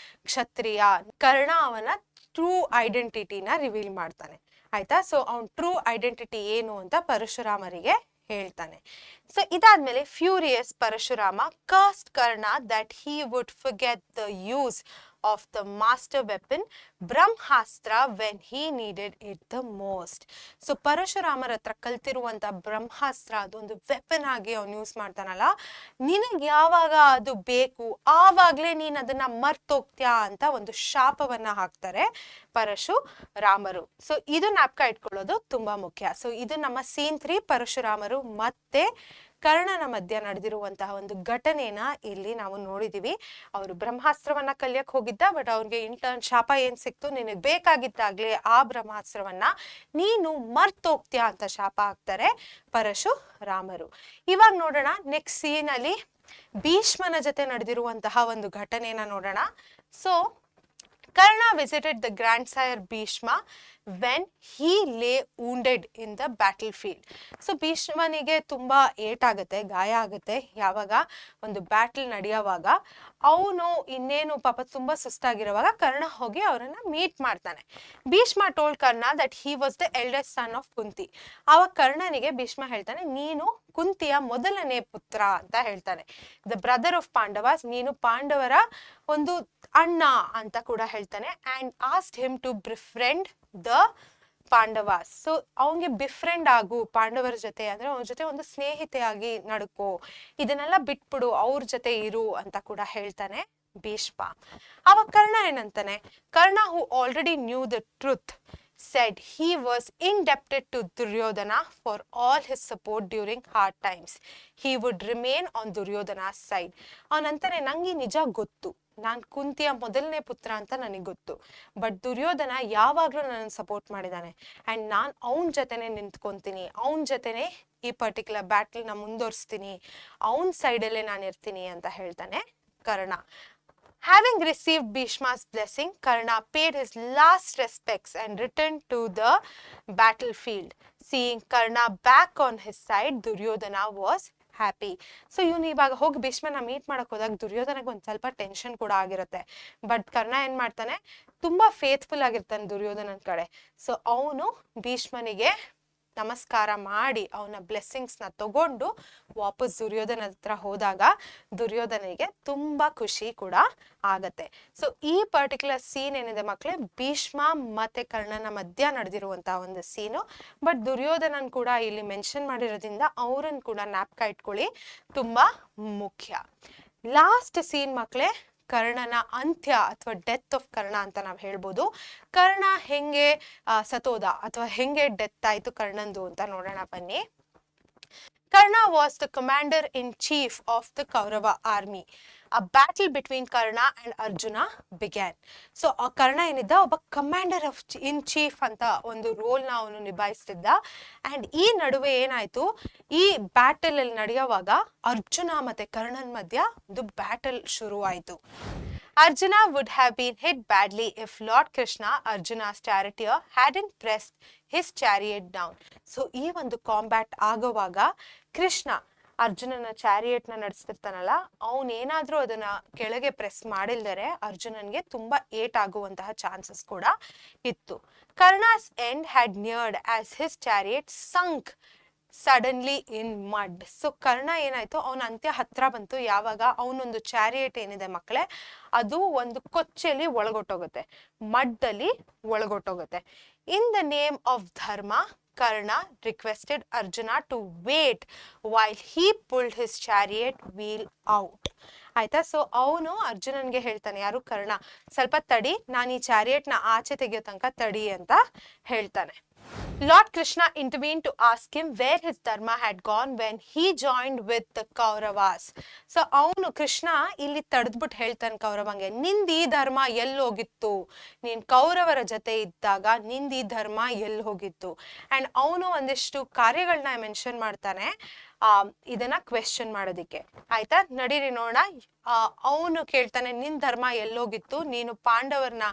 ಕ್ಷತ್ರಿಯ. ಕರ್ಣ ಅವನ ಟ್ರೂ ಐಡೆಂಟಿಟಿನ ರಿವೀಲ್ ಮಾಡ್ತಾನೆ ಆಯ್ತಾ. ಸೊ ಅವನ್ ಟ್ರೂ ಐಡೆಂಟಿಟಿ ಏನು ಅಂತ ಪರಶುರಾಮರಿಗೆ ಹೇಳ್ತಾನೆ. ಸೊ ಇದಾದ್ಮೇಲೆ furious Parashurama cursed Karna that he would forget the use of the master weapon Brahmastra when he needed it the most. So ಪರಶುರಾಮರ ಹತ್ರ ಕಲ್ತಿರುವಂತ ಬ್ರಹ್ಮಾಸ್ತ್ರ ಅದೊಂದು ವೆಪನ್ ಆಗಿ ಅವ್ನು ಯೂಸ್ ಮಾಡ್ತಾನಲ್ಲ, ನಿನಗೆ ಯಾವಾಗ ಅದು ಬೇಕು ಆವಾಗ್ಲೇ ನೀನ್ ಅದನ್ನ ಮರ್ತೋಗ್ತ್ಯಾ ಅಂತ ಒಂದು ಶಾಪವನ್ನ ಹಾಕ್ತಾರೆ ಪರಶುರಾಮರು. ಸೊ ಇದು ಜ್ಞಾಪಕ ಇಟ್ಕೊಳ್ಳೋದು ತುಂಬಾ ಮುಖ್ಯ. ಸೊ ಇದು ನಮ್ಮ ಸೀನ್ 3, ಪರಶುರಾಮರು ಮತ್ತೆ ಕರ್ಣನ ಮಧ್ಯ ನಡೆದಿರುವಂತಹ ಒಂದು ಘಟನೆನ ಇಲ್ಲಿ ನಾವು ನೋಡಿದೀವಿ. ಅವರು ಬ್ರಹ್ಮಾಸ್ತ್ರವನ್ನ ಕಲಿಯಕ್ ಹೋಗಿದ್ದ, ಬಟ್ ಅವ್ರಿಗೆ ಇಂಟರ್ನ್ ಶಾಪ ಏನ್ ಸಿಕ್ತು, ನಿನಗ್ ಬೇಕಾಗಿದ್ದಾಗ್ಲೇ ಆ ಬ್ರಹ್ಮಾಸ್ತ್ರವನ್ನ ನೀನು ಮರ್ತೋಗ್ತ್ಯಾ ಅಂತ ಶಾಪ ಹಾಕ್ತಾರೆ ಪರಶುರಾಮರು. ಇವಾಗ ನೋಡೋಣ ನೆಕ್ಸ್ಟ್ ಸೀನ್ ಅಲ್ಲಿ ಭೀಷ್ಮನ ಜೊತೆ ನಡೆದಿರುವಂತಹ ಒಂದು ಘಟನೆನ ನೋಡೋಣ. So Karna visited the grandsire Bhishma when he lay wounded in the battlefield. So ಭೀಷ್ಮನಿಗೆ ತುಂಬಾ ಏಟಾಗುತ್ತೆ, ಗಾಯ ಆಗುತ್ತೆ ಯಾವಾಗ ಒಂದು ಬ್ಯಾಟಲ್ ನಡೆಯುವಾಗ. ಅವನು ಇನ್ನೇನು ಪಾಪ ತುಂಬಾ ಸುಸ್ತಾಗಿರುವಾಗ ಕರ್ಣ ಹೋಗಿ ಅವರನ್ನ ಮೀಟ್ ಮಾಡ್ತಾನೆ. Bhishma told Karna that he was the eldest son of Kunti. ಆವಾಗ ಕರ್ಣನಿಗೆ ಭೀಷ್ಮ ಹೇಳ್ತಾನೆ, ನೀನು ಕುಂತಿಯ ಮೊದಲನೇ ಪುತ್ರ ಅಂತ ಹೇಳ್ತಾನೆ. ದ ಬ್ರದರ್ ಆಫ್ ಪಾಂಡವಾಸ್, ನೀನು ಪಾಂಡವರ ಒಂದು ಅಣ್ಣ ಅಂತ ಕೂಡ ಹೇಳ್ತಾನೆ. And asked him to befriend the Pandavas. So ಅವನಿಗೆ ಬಿಫ್ರೆಂಡ್ ಆಗು ಪಾಂಡವರ ಜೊತೆ, ಅಂದ್ರೆ ಅವನ ಜೊತೆ ಒಂದು ಸ್ನೇಹಿತೆಯಾಗಿ ನಡ್ಕೋ, ಇದನ್ನೆಲ್ಲ ಬಿಟ್ಬಿಡು, ಅವ್ರ ಜೊತೆ ಇರು ಅಂತ ಕೂಡ ಹೇಳ್ತಾನೆ ಭೀಷ್ಮ. ಅವಾಗ ಕರ್ಣ ಏನಂತಾನೆ, Karna who already knew the truth said he was indebted to Duryodhana for all his support during hard times. He would remain on Duryodhana's side. ಅವನಂತಾನೆ, ನಂಗೆ ನಿಜ ಗೊತ್ತು, ನಾನ್ ಕುಂತಿಯ ಮೊದಲನೇ ಪುತ್ರ ಅಂತ ನನಗೆ ಗೊತ್ತು, ಬಟ್ ದುರ್ಯೋಧನ ಯಾವಾಗ್ಲೂ ನನ್ನ ಸಪೋರ್ಟ್ ಮಾಡಿದಾನೆ ಅಂಡ್ ನಾನ್ ಅವನ್ ಜೊತೆನೆ ನಿಂತ್ಕೊಂತೀನಿ, ಅವನ್ ಜೊತೆನೆ ಈ ಪರ್ಟಿಕ್ಯುಲರ್ ಬ್ಯಾಟಲ್ ನ ಮುಂದುವರಿಸ್ತೀನಿ, ಅವನ್ ಸೈಡಲ್ಲೇ ನಾನು ಇರ್ತೀನಿ ಅಂತ ಹೇಳ್ತಾನೆ Karna. Having received Bhishma's blessing, Karna paid his last respects and returned to the battlefield. Seeing Karna back on his side, Duryodhana was happy. So ಇವನು ಇವಾಗ ಹೋಗಿ ಭೀಷ್ಮನ ಮೀಟ್ ಮಾಡಕ್ ಹೋದಾಗ ದುರ್ಯೋಧನಗೆ ಒಂದ್ ಸ್ವಲ್ಪ ಟೆನ್ಷನ್ ಕೂಡ ಆಗಿರುತ್ತೆ. ಬಟ್ ಕರ್ಣ ಏನ್ ಮಾಡ್ತಾನೆ, ತುಂಬಾ ಫೇತ್ಫುಲ್ ಆಗಿರ್ತಾನೆ ದುರ್ಯೋಧನನ್ ಕಡೆ. ಸೊ ಅವನು ಭೀಷ್ಮನಿಗೆ ನಮಸ್ಕಾರ ಮಾಡಿ ಅವನ ಬ್ಲೆಸ್ಸಿಂಗ್ಸ್ ನ ತಗೊಂಡು ವಾಪಸ್ ದುರ್ಯೋಧನ ಹತ್ರ ಹೋದಾಗ ದುರ್ಯೋಧನಿಗೆ ತುಂಬಾ ಖುಷಿ ಕೂಡ ಆಗತ್ತೆ. ಸೊ ಈ ಪರ್ಟಿಕ್ಯುಲರ್ ಸೀನ್ ಏನಿದೆ ಮಕ್ಳೇ, ಭೀಷ್ಮ ಮತ್ತೆ ಕರ್ಣನ ಮಧ್ಯ ನಡೆದಿರುವಂತಹ ಒಂದು ಸೀನು. ಬಟ್ ದುರ್ಯೋಧನನ್ ಕೂಡ ಇಲ್ಲಿ ಮೆನ್ಷನ್ ಮಾಡಿರೋದ್ರಿಂದ ಅವ್ರನ್ನ ಕೂಡ ಜ್ಞಾಪಕ ಇಟ್ಕೊಳ್ಳಿ, ತುಂಬಾ ಮುಖ್ಯ. ಲಾಸ್ಟ್ ಸೀನ್ ಮಕ್ಳೇ ಕರ್ಣನ ಅಂತ್ಯ ಅಥವಾ ಡೆತ್ ಆಫ್ ಕರ್ಣ ಅಂತ ನಾವು ಹೇಳ್ಬೋದು. ಕರ್ಣ ಹೆಂಗೆ ಸತೋದ ಅಥವಾ ಹೆಂಗೆ ಡೆತ್ ಆಯ್ತು ಕರ್ಣಂದು ಅಂತ ನೋಡೋಣ ಬನ್ನಿ. Karna was the commander-in-chief of the Kaurava army. A battle between Karna and Arjuna began. So Karna ಏನಿದ್ದ ಒಬ್ಬ ಕಮಾಂಡರ್ ಆಫ್ ಇನ್ ಚೀಫ್ ಅಂತ ಒಂದು ರೋಲ್ ನ ಅವನು ನಿಭಾಯಿಸ್ತಿದ್ದ. ಅಂಡ್ ಈ ನಡುವೆ ಏನಾಯ್ತು, ಈ ಬ್ಯಾಟಲ್ ಅಲ್ಲಿ ನಡೆಯುವಾಗ ಅರ್ಜುನ ಮತ್ತೆ ಕರ್ಣನ್ ಮಧ್ಯ ಒಂದು ಬ್ಯಾಟಲ್ ಶುರು ಆಯ್ತು. Arjuna would have been hit badly if Lord Krishna, Arjuna's charioteer, hadn't pressed his chariot down. So ಈ ಒಂದು ಕಾಂಬ್ಯಾಟ್ ಆಗುವಾಗ ಕೃಷ್ಣ ಅರ್ಜುನನ ಚಾರಿಯೇಟ್ ನ ನಡೆಸ್ತಿರ್ತಾನಲ್ಲ, ಅವನೇನಾದ್ರೂ ಅದನ್ನ ಕೆಳಗೆ ಪ್ರೆಸ್ ಮಾಡಿಲ್ದರೆ ಅರ್ಜುನನ್ಗೆ ತುಂಬಾ ಏಟ್ ಆಗುವಂತಹ ಚಾನ್ಸಸ್ ಕೂಡ ಇತ್ತು. Karna's end had neared as his chariot sunk suddenly in mud. So Karna ಏನಾಯ್ತು, ಅವನ ಅಂತ್ಯ ಹತ್ರ ಬಂತು ಯಾವಾಗ ಅವನೊಂದು ಚಾರಿಯೇಟ್ ಏನಿದೆ ಮಕ್ಕಳೇ, ಅದು ಒಂದು ಕೊಚ್ಚೆಯಲ್ಲಿ ಒಳಗೊಟ್ಟೋಗುತ್ತೆ, ಮಡ್ಡಲ್ಲಿ ಒಳಗೊಟ್ಟೋಗುತ್ತೆ. In the name of dharma, Karna requested Arjuna to wait while he pulled his chariot wheel out. ಆಯ್ತಾ. ಸೊ ಅವನು ಅರ್ಜುನನ್ಗೆ ಹೇಳ್ತಾನೆ, ಯಾರು ಕರ್ಣ, ಸ್ವಲ್ಪ ತಡಿ, ನಾನು ಈ ಚಾರಿಯೇಟ್ ನ ಆಚೆ ತೆಗೆಯೋ ತನಕ ತಡಿ ಅಂತ ಹೇಳ್ತಾನೆ. Lord Krishna intervened to ask him where his dharma had gone when he joined with the Kauravas. So ಅವನು ಕೃಷ್ಣ ಇಲ್ಲಿ ತಡೆದ್ಬಿಟ್ಟು ಹೇಳ್ತಾನೆ ಕೌರವಂಗೆ, ನಿಂದ ಈ ಧರ್ಮ ಎಲ್ಲಿ ಹೋಗಿತ್ತು, ನೀನ್ ಕೌರವರ ಜೊತೆ ಇದ್ದಾಗ ನಿಂದ ಈ ಧರ್ಮ ಎಲ್ಲಿ ಹೋಗಿತ್ತು. ಅಂಡ್ ಅವನು ಒಂದಿಷ್ಟು ಕಾರ್ಯಗಳನ್ನ ಮೆನ್ಷನ್ ಮಾಡ್ತಾನೆ ಇದನ್ನ ಕ್ವೆಶ್ಚನ್ ಮಾಡೋದಿಕ್ಕೆ. ಆಯ್ತಾ, ನಡೀರಿ ನೋಡೋಣ. ಅವನು ಕೇಳ್ತಾನೆ, ನಿನ್ ಧರ್ಮ ಎಲ್ಲೋಗಿತ್ತು, ನೀನು ಪಾಂಡವರನ್ನ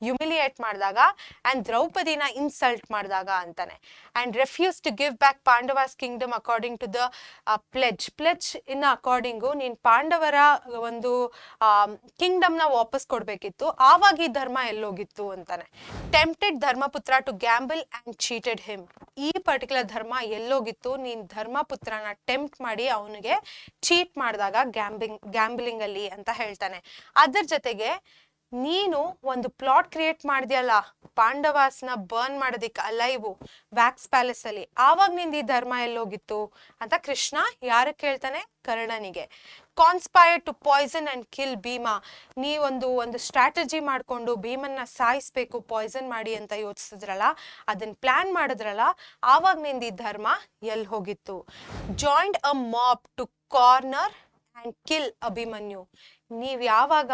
ಹ್ಯುಮಿಲಿಯೇಟ್ ಮಾಡಿದಾಗ ಅಂಡ್ ದ್ರೌಪದಿನ ಇನ್ಸಲ್ಟ್ ಮಾಡಿದಾಗ ಅಂತಾನೆ. And refuse to give back Pandavas kingdom according to the pledge in according ನೀನ್ ಪಾಂಡವರ ಒಂದು ಕಿಂಗ್ಡಮ್ ನ ವಾಪಸ್ ಕೊಡ್ಬೇಕಿತ್ತು, ಆವಾಗ ಈ ಧರ್ಮ ಎಲ್ಲೋಗಿತ್ತು ಅಂತಾನೆ. Tempted Dharmaputra to gamble and cheated him. ಈ ಪರ್ಟಿಕ್ಯುಲರ್ ಧರ್ಮ ಎಲ್ಲೋಗಿತ್ತು, ನೀನ್ ಧರ್ಮಪುತ್ರನ ಟೆಂಪ್ಟ್ ಮಾಡಿ ಅವನಿಗೆ ಚೀಟ್ ಮಾಡಿದಾಗ ಗ್ಯಾಂಬ್ಲಿಂಗ್ ಅಲ್ಲಿ ಅಂತ ಹೇಳ್ತಾನೆ. ಅದರ ಜೊತೆಗೆ ನೀನು ಒಂದು ಪ್ಲಾಟ್ ಕ್ರಿಯೇಟ್ ಮಾಡಿದ್ಯಲ್ಲ ಪಾಂಡವಾಸ್ನ ಬರ್ನ್ ಮಾಡೋದಿಕ್ಕೆ ಅಲೈವ್ ವ್ಯಾಕ್ಸ್ ಪ್ಯಾಲೇಸ್ ಅಲ್ಲಿ, ಆವಾಗ ನಿಂದ ಈ ಧರ್ಮ ಎಲ್ಲೋಗಿತ್ತು ಅಂತ ಕೃಷ್ಣ ಯಾರು ಕೇಳ್ತಾನೆ, ಕರ್ಣನಿಗೆ. Conspire to poison and kill Bhima. ಒಂದು ಸ್ಟ್ರಾಟಜಿ ಮಾಡ್ಕೊಂಡು ಭೀಮನ್ನ ಸಾಯಿಸ್ಬೇಕು ಪಾಯ್ಸನ್ ಮಾಡಿ ಅಂತ ಯೋಚಿಸಿದ್ರಲ್ಲ, ಅದನ್ನ ಪ್ಲಾನ್ ಮಾಡಿದ್ರಲ್ಲ, ಆವಾಗ ನಿಂದ ಈ ಧರ್ಮ ಎಲ್ಲಿ ಹೋಗಿತ್ತು. Joined a mob to corner and kill Abhimanyu. ನೀವ್ ಯಾವಾಗ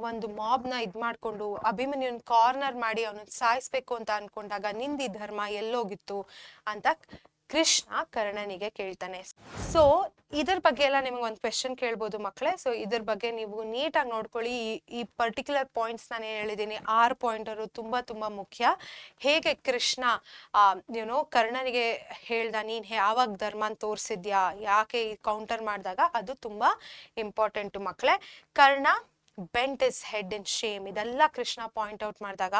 ಒಂದು ಮಾಬ್ನ ಇದ್ ಮಾಡ್ಕೊಂಡು ಅಭಿಮನ್ಯುನ್ ಕಾರ್ನರ್ ಮಾಡಿ ಅವನ ಸಾಯಿಸ್ಬೇಕು ಅಂತ ಅನ್ಕೊಂಡಾಗ ನಿಂದಿ ಧರ್ಮ ಎಲ್ಲೋಗಿತ್ತು ಅಂತ ಕೃಷ್ಣ ಕರ್ಣನಿಗೆ ಕೇಳ್ತಾನೆ. ಸೊ ಇದ್ರ ಬಗ್ಗೆ ಎಲ್ಲ ನಿಮ್ಗೆ ಒಂದು ಕ್ವೆಶನ್ ಕೇಳ್ಬೋದು ಮಕ್ಕಳೇ. ಸೊ ಇದ್ರ ಬಗ್ಗೆ ನೀವು ನೀಟಾಗಿ ನೋಡ್ಕೊಳ್ಳಿ. ಈ ಪರ್ಟಿಕ್ಯುಲರ್ ಪಾಯಿಂಟ್ಸ್ ನಾನು ಹೇಳಿದ್ದೀನಿ, 6 ಪಾಯಿಂಟರು ತುಂಬಾ ಮುಖ್ಯ. ಹೇಗೆ ಕೃಷ್ಣ ಕರ್ಣನಿಗೆ ಹೇಳ್ದ, ನೀನ್ ಯಾವಾಗ ಧರ್ಮನ್ ತೋರಿಸಿದ್ಯಾ, ಯಾಕೆ ಕೌಂಟರ್ ಮಾಡಿದಾಗ, ಅದು ತುಂಬಾ ಇಂಪಾರ್ಟೆಂಟ್ ಮಕ್ಕಳೇ. Karna bent his head in shame. ಇದೆಲ್ಲ ಕೃಷ್ಣ ಪಾಯಿಂಟ್ ಔಟ್ ಮಾಡಿದಾಗ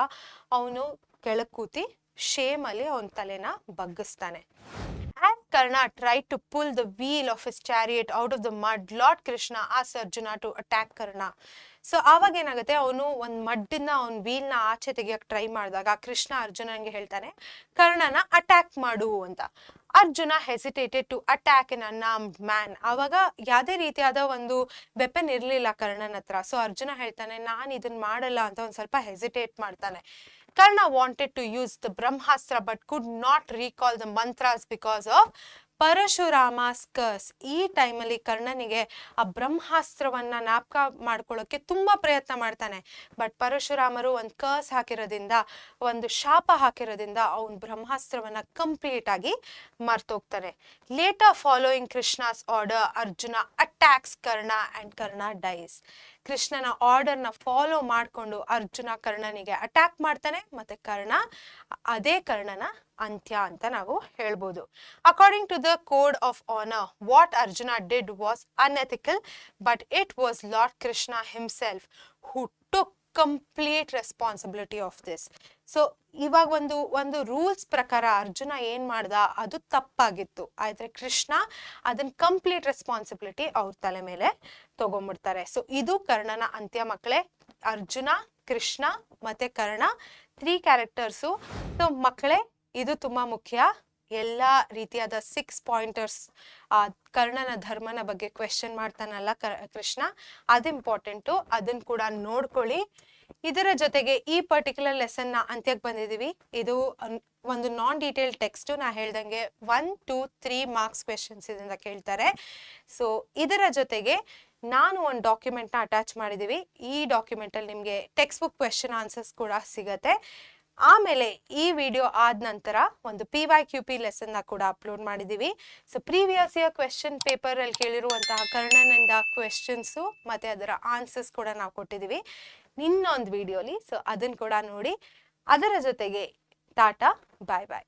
ಅವನು ಕೆಳಗ್ ಕೂತಿ ಶೇಮ್ ಅಲ್ಲಿ ಅವನ ತಲೆನ ಬಗ್ಗಿಸ್ತಾನೆ. As Karna tried to pull the wheel of his chariot out of the mud, Lord Krishna asked Arjuna to attack Karna. So ಆವಾಗ ಏನಾಗುತ್ತೆ, ಅವನು ಒಂದು ಮಡ್ಡಿಂದ ಅವನ ವೀಲ್ನ ಆಚೆ ತೆಗಿಯಕ್ಕೆ ಟ್ರೈ ಮಾಡಿದಾಗ ಕೃಷ್ಣ ಅರ್ಜುನನ್ಗೆ ಹೇಳ್ತಾನೆ, ಕರ್ಣನ ಅಟ್ಯಾಕ್ ಮಾಡು ಅಂತ. Arjuna hesitated to attack in unarmed man. ಆವಾಗ ಯಾವುದೇ ರೀತಿಯಾದ ಒಂದು ವೆಪನ್ ಇರಲಿಲ್ಲ ಕರ್ಣನ ಹತ್ರ. ಸೊ ಅರ್ಜುನ ಹೇಳ್ತಾನೆ, ನಾನು ಇದನ್ನ ಮಾಡಲ್ಲ ಅಂತ ಒಂದು ಸ್ವಲ್ಪ ಹೆಸಿಟೇಟ್ ಮಾಡ್ತಾನೆ. Karna wanted to use the Brahmastra but could not recall the mantras because of ಪರಶುರಾಮಸ್ ಕರ್ಸ್. ಈ ಟೈಮಲ್ಲಿ ಕರ್ಣನಿಗೆ ಆ ಬ್ರಹ್ಮಾಸ್ತ್ರವನ್ನ ಜ್ಞಾಪಕ ಮಾಡ್ಕೊಳ್ಳೋಕೆ ತುಂಬಾ ಪ್ರಯತ್ನ ಮಾಡ್ತಾನೆ. ಬಟ್ ಪರಶುರಾಮರು ಒಂದು ಕರ್ಸ್ ಹಾಕಿರೋದ್ರಿಂದ, ಒಂದು ಶಾಪ ಹಾಕಿರೋದ್ರಿಂದ ಅವನ್ ಬ್ರಹ್ಮಾಸ್ತ್ರವನ್ನ ಕಂಪ್ಲೀಟ್ ಆಗಿ ಮರ್ತೋಗ್ತಾನೆ. Later following Krishna's order, Arjuna attacks Karna and Karna dies. ಕೃಷ್ಣನ ಆರ್ಡರ್ನ ಫಾಲೋ ಮಾಡಿಕೊಂಡು ಅರ್ಜುನ ಕರ್ಣನಿಗೆ ಅಟ್ಯಾಕ್ ಮಾಡ್ತಾನೆ, ಮತ್ತೆ ಅದೇ ಕರ್ಣನ ಅಂತ್ಯ ಅಂತ ನಾವು ಹೇಳ್ಬೋದು. According to the code of honour, what Arjuna did was unethical, but it was lord Krishna himself who took complete responsibility of this. So ಇವಾಗ ಒಂದು ರೂಲ್ಸ್ ಪ್ರಕಾರ ಅರ್ಜುನ ಏನ್ ಮಾಡ್ದ ಅದು ತಪ್ಪಾಗಿತ್ತು, ಆದ್ರೆ ಕೃಷ್ಣ ಅದನ್ನ ಕಂಪ್ಲೀಟ್ ರೆಸ್ಪಾನ್ಸಿಬಿಲಿಟಿ ಅವ್ರ ತಲೆ ಮೇಲೆ ತಗೊಂಡ್ಬಿಡ್ತಾರೆ. ಸೊ ಇದು ಕರ್ಣನ ಅಂತ್ಯ ಮಕ್ಕಳೇ. ಅರ್ಜುನ, ಕೃಷ್ಣ ಮತ್ತೆ ಕರ್ಣ 3 ಕ್ಯಾರೆಕ್ಟರ್ಸು. ಸೊ ಮಕ್ಕಳೇ ಇದು ತುಂಬಾ ಮುಖ್ಯ. ಎಲ್ಲಾ ರೀತಿಯಾದ 6 ಪಾಯಿಂಟರ್ಸ್ ಕರ್ಣನ ಧರ್ಮನ ಬಗ್ಗೆ ಕ್ವೆಶ್ಚನ್ ಮಾಡ್ತಾನಲ್ಲ ಕೃಷ್ಣ, ಅದು ಇಂಪಾರ್ಟೆಂಟು, ಅದನ್ನ ಕೂಡ ನೋಡ್ಕೊಳ್ಳಿ. ಇದರ ಜೊತೆಗೆ ಈ ಪರ್ಟಿಕ್ಯುಲರ್ ಲೆಸನ್ ನ ಅಂತ್ಯಕ್ಕೆ ಬಂದಿದೀವಿ. ಇದು ಒಂದು ನಾನ್ ಡೀಟೇಲ್ ಟೆಕ್ಸ್ಟ್. ನಾ ಹೇಳ್ದಂಗೆ 1, 2, 3 ಮಾರ್ಕ್ಸ್ ಕ್ವೆಶನ್ಸ್ ಇದರಿಂದ ಕೇಳ್ತಾರೆ. ಸೊ ಇದರ ಜೊತೆಗೆ ನಾನು ಒಂದು ಡಾಕ್ಯುಮೆಂಟ್ನ ಅಟ್ಯಾಚ್ ಮಾಡಿದೀವಿ. ಈ ಡಾಕ್ಯುಮೆಂಟ್ ಅಲ್ಲಿ ನಿಮಗೆ ಟೆಕ್ಸ್ಟ್ ಬುಕ್ ಕ್ವೆಶನ್ ಆನ್ಸರ್ಸ್ ಕೂಡ ಸಿಗತ್ತೆ. ಆಮೇಲೆ ಈ ವಿಡಿಯೋ ಆದ ನಂತರ ಒಂದು PYQP ಲೆಸನ್ ಕೂಡ ಅಪ್ಲೋಡ್ ಮಾಡಿದೀವಿ. So previous year question paper ಅಲ್ಲಿ ಕೇಳಿರುವಂತಹ ಕರ್ಣನಿಂದ ಕ್ವೆಶನ್ಸು ಮತ್ತೆ ಅದರ ಆನ್ಸರ್ಸ್ ಕೂಡ ನಾವು ಕೊಟ್ಟಿದೀವಿ ಇನ್ನೊಂದು ವಿಡಿಯೋಲಿ. ಸೊ ಅದನ್ನ ಕೂಡ ನೋಡಿ. ಅದರ ಜೊತೆಗೆ ಟಾಟಾ, ಬಾಯ್ ಬಾಯ್.